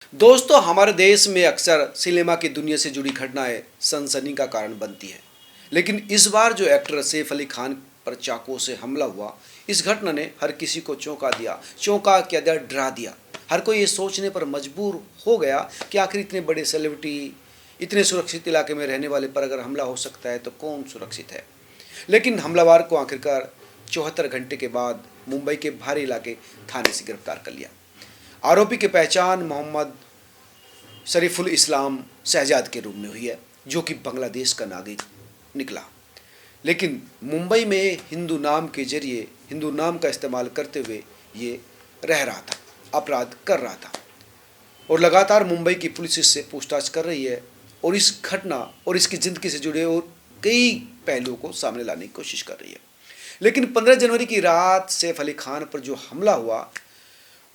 दोस्तों, हमारे देश में अक्सर सिनेमा की दुनिया से जुड़ी घटनाएं सनसनी का कारण बनती हैं। लेकिन इस बार जो एक्टर सैफ अली खान पर चाकू से हमला हुआ, इस घटना ने हर किसी को चौंका क्या दिया, डरा दिया। हर कोई ये सोचने पर मजबूर हो गया कि आखिर इतने बड़े सेलिब्रिटी, इतने सुरक्षित इलाके में रहने वाले पर अगर हमला हो सकता है तो कौन सुरक्षित है। लेकिन हमलावर को आखिरकार 74 घंटे के बाद मुंबई के भारी इलाके थाने से गिरफ्तार कर लिया। आरोपी की पहचान मोहम्मद शरीफुल इस्लाम शहजाद के रूप में हुई है, जो कि बांग्लादेश का नागरिक निकला, लेकिन मुंबई में हिंदू नाम का इस्तेमाल करते हुए ये रह रहा था, अपराध कर रहा था। और लगातार मुंबई की पुलिस इससे पूछताछ कर रही है और इस घटना और इसकी ज़िंदगी से जुड़े और कई पहलुओं को सामने लाने की कोशिश कर रही है। लेकिन 15 जनवरी की रात सैफ अली खान पर जो हमला हुआ,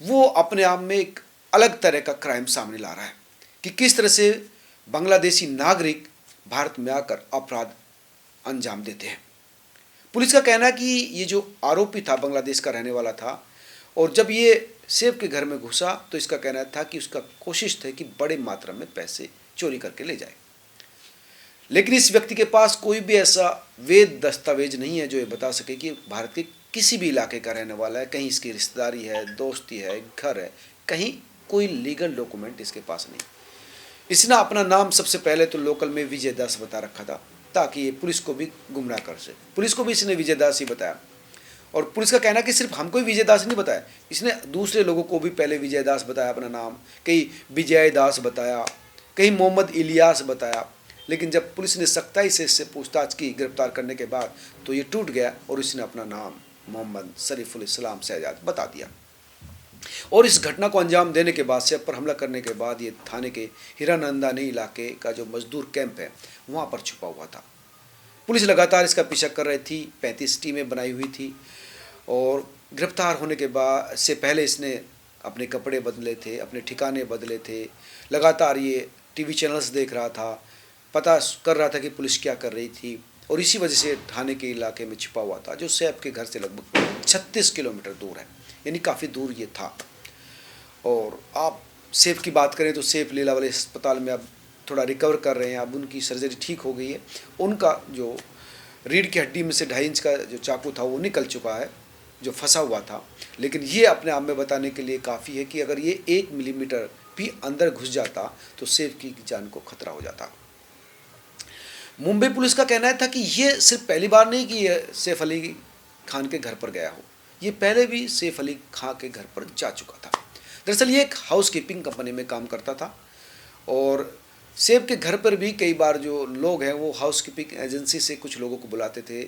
वो अपने आप में एक अलग तरह का क्राइम सामने ला रहा है कि किस तरह से बांग्लादेशी नागरिक भारत में आकर अपराध अंजाम देते हैं। पुलिस का कहना है कि ये जो आरोपी था बांग्लादेश का रहने वाला था, और जब ये सैफ के घर में घुसा तो इसका कहना था कि उसका कोशिश थी कि बड़े मात्रा में पैसे चोरी करके ले जाए। लेकिन इस व्यक्ति के पास कोई भी ऐसा वैध दस्तावेज नहीं है जो ये बता सके कि भारत के किसी भी इलाके का रहने वाला है। कहीं इसकी रिश्तेदारी है, दोस्ती है, घर है, कहीं कोई लीगल डॉक्यूमेंट इसके पास नहीं। इसने अपना नाम सबसे पहले तो लोकल में विजय दास बता रखा था, ताकि ये पुलिस को भी गुमराह कर सके। पुलिस को भी इसने विजय दास ही बताया, और पुलिस का कहना है कि सिर्फ हमको ही विजय दास नहीं बताया, इसने दूसरे लोगों को भी पहले विजय दास बताया अपना नाम, कहीं विजय दास बताया, कहीं मोहम्मद इलियास बताया। लेकिन जब पुलिस ने सख्ताई से इससे पूछताछ की गिरफ्तार करने के बाद, तो ये टूट गया और इसने अपना नाम मोहम्मद शरीफुल इस्लाम शहजाद बता दिया। और इस घटना को अंजाम देने के बाद, सैफ पर हमला करने के बाद, ये थाने के हीरानंदानी इलाके का जो मजदूर कैंप है वहाँ पर छुपा हुआ था। पुलिस लगातार इसका पीछा कर रही थी, 35 टीमें बनाई हुई थी, और गिरफ्तार होने के बाद से पहले इसने अपने कपड़े बदले थे, अपने ठिकाने बदले थे, लगातार ये टीवी चैनल्स देख रहा था, पता कर रहा था कि पुलिस क्या कर रही थी, और इसी वजह से थाने के इलाके में छिपा हुआ था, जो सैफ के घर से लगभग 36 किलोमीटर दूर है, यानी काफ़ी दूर ये था। और आप सैफ की बात करें तो सैफ लीलावती अस्पताल में अब थोड़ा रिकवर कर रहे हैं, अब उनकी सर्जरी ठीक हो गई है। उनका जो रीढ़ की हड्डी में से 2.5 इंच का जो चाकू था वो निकल चुका है, जो फंसा हुआ था। लेकिन ये अपने आप में बताने के लिए काफ़ी है कि अगर ये 1 मिलीमीटर भी अंदर घुस जाता तो सैफ की जान को खतरा हो जाता। मुंबई पुलिस का कहना था कि ये सिर्फ पहली बार नहीं कि ये सैफ अली खान के घर पर गया हो, ये पहले भी सैफ अली खान के घर पर जा चुका था। दरअसल ये एक हाउस कीपिंग कंपनी में काम करता था, और सैफ के घर पर भी कई बार जो लोग हैं वो हाउस कीपिंग एजेंसी से कुछ लोगों को बुलाते थे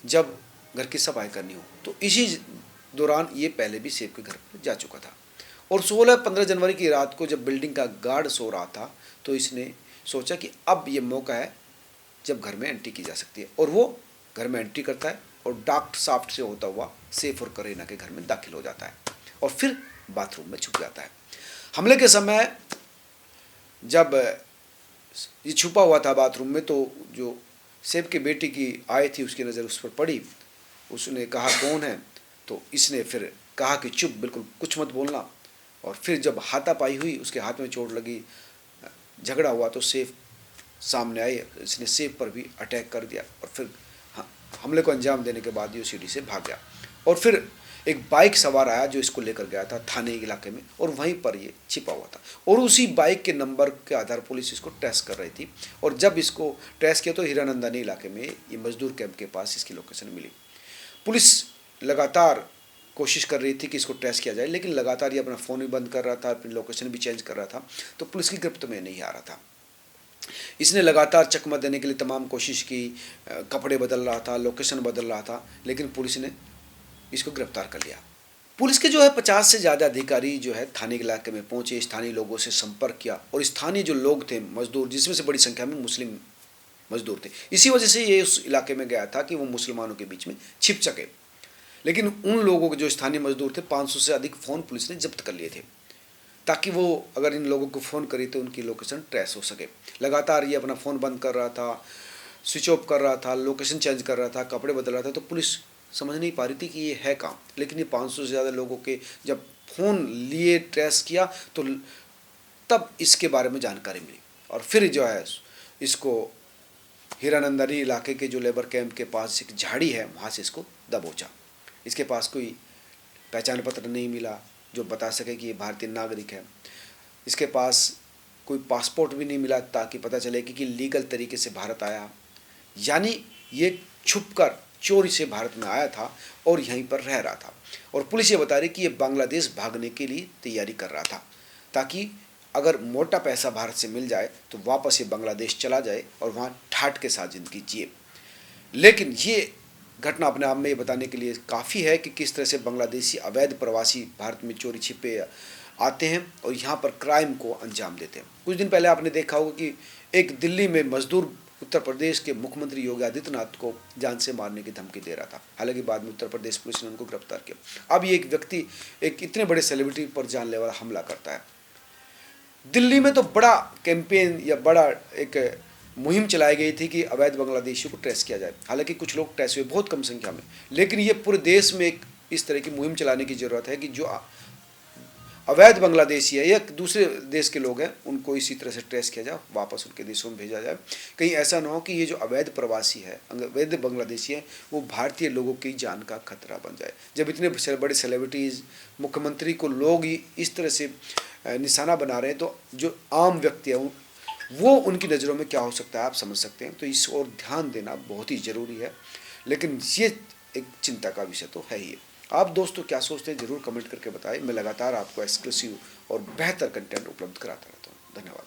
जब घर की सफाई करनी हो। तो इसी दौरान ये पहले भी सैफ के घर पर जा चुका था। और 16-15 जनवरी की रात को जब बिल्डिंग का गार्ड सो रहा था, तो इसने सोचा कि अब ये मौका है जब घर में एंट्री की जा सकती है, और वो घर में एंट्री करता है और डार्क साफ्ट से होता हुआ सैफ और करीना के घर में दाखिल हो जाता है, और फिर बाथरूम में छुप जाता है। हमले के समय जब ये छुपा हुआ था बाथरूम में, तो जो सैफ की बेटी की आई थी उसकी नज़र उस पर पड़ी। उसने कहा कौन है, तो इसने फिर कहा कि चुप, बिल्कुल कुछ मत बोलना। और फिर जब हाथापाई हुई, उसके हाथ में चोट लगी, झगड़ा हुआ, तो सैफ सामने आई, इसने सैफ पर भी अटैक कर दिया, और फिर हमले को अंजाम देने के बाद ये सीढ़ी से भाग गया। और फिर एक बाइक सवार आया जो इसको लेकर गया था थाने इलाके में, और वहीं पर ये छिपा हुआ था, और उसी बाइक के नंबर के आधार पुलिस इसको ट्रेस कर रही थी। और जब इसको ट्रेस किया तो हीरानंदानी इलाके में ये मजदूर कैंप के पास इसकी लोकेशन मिली। पुलिस लगातार कोशिश कर रही थी कि इसको ट्रेस किया जाए, लेकिन लगातार ये अपना फ़ोन भी बंद कर रहा था, अपनी लोकेशन भी चेंज कर रहा था, तो पुलिस की गिरफ्त में नहीं आ रहा था। इसने लगातार चकमा देने के लिए तमाम कोशिश की, कपड़े बदल रहा था, लोकेशन बदल रहा था, लेकिन पुलिस ने इसको गिरफ्तार कर लिया। पुलिस के जो है 50 से ज़्यादा अधिकारी जो है थाने के इलाके में पहुंचे, स्थानीय लोगों से संपर्क किया, और स्थानीय जो लोग थे मजदूर, जिसमें से बड़ी संख्या में मुस्लिम मजदूर थे, इसी वजह से ये उस इलाके में गया था कि वो मुसलमानों के बीच में छिप सके। लेकिन उन लोगों के जो स्थानीय मजदूर थे, 500 से अधिक फ़ोन पुलिस ने जब्त कर लिए थे, ताकि वो अगर इन लोगों को फ़ोन करी तो उनकी लोकेशन ट्रेस हो सके। लगातार ये अपना फ़ोन बंद कर रहा था, स्विच ऑफ कर रहा था, लोकेशन चेंज कर रहा था, कपड़े बदल रहा था, तो पुलिस समझ नहीं पा रही थी कि ये है काम। लेकिन ये 500 से ज़्यादा लोगों के जब फ़ोन लिए ट्रेस किया, तो तब इसके बारे में जानकारी मिली और फिर जो है इसको हीरानंदानी इलाके के जो लेबर कैंप के पास एक झाड़ी है वहाँ से इसको दबोचा। इसके पास कोई पहचान पत्र नहीं मिला जो बता सके कि ये भारतीय नागरिक है। इसके पास कोई पासपोर्ट भी नहीं मिला ताकि पता चले कि लीगल तरीके से भारत आया, यानी ये छुपकर चोरी से भारत में आया था और यहीं पर रह रहा था। और पुलिस ये बता रही कि ये बांग्लादेश भागने के लिए तैयारी कर रहा था ताकि अगर मोटा पैसा भारत से मिल जाए तो वापस ये बांग्लादेश चला जाए और वहाँ ठाठ के साथ ज़िंदगी जिए। लेकिन ये घटना अपने आप में ये बताने के लिए काफ़ी है कि किस तरह से बांग्लादेशी अवैध प्रवासी भारत में चोरी छिपे आते हैं और यहाँ पर क्राइम को अंजाम देते हैं। कुछ दिन पहले आपने देखा होगा कि एक दिल्ली में मजदूर उत्तर प्रदेश के मुख्यमंत्री योगी आदित्यनाथ को जान से मारने की धमकी दे रहा था। हालांकि बाद में उत्तर प्रदेश पुलिस ने उनको गिरफ्तार किया। अब ये एक व्यक्ति एक इतने बड़े सेलिब्रिटी पर जानलेवा हमला करता है। दिल्ली में तो बड़ा कैंपेन या बड़ा एक मुहिम चलाई गई थी कि अवैध बांग्लादेशियों को ट्रेस किया जाए। हालांकि कुछ लोग ट्रेस हुए बहुत कम संख्या में, लेकिन ये पूरे देश में एक इस तरह की मुहिम चलाने की ज़रूरत है कि जो अवैध बांग्लादेशी है या दूसरे देश के लोग हैं उनको इसी तरह से ट्रेस किया जाए, वापस उनके देशों में भेजा जाए। कहीं ऐसा ना हो कि ये जो अवैध प्रवासी है, अवैध बांग्लादेशी है, वो भारतीय लोगों की जान का खतरा बन जाए। जब इतने बड़े सेलिब्रिटीज़, मुख्यमंत्री को लोग इस तरह से निशाना बना रहे हैं तो जो आम व्यक्ति है वो उनकी नज़रों में क्या हो सकता है आप समझ सकते हैं। तो इस ओर ध्यान देना बहुत ही ज़रूरी है, लेकिन ये एक चिंता का विषय तो है ही है। आप दोस्तों क्या सोचते हैं ज़रूर कमेंट करके बताएं। मैं लगातार आपको एक्सक्लूसिव और बेहतर कंटेंट उपलब्ध कराता रहता हूँ। धन्यवाद।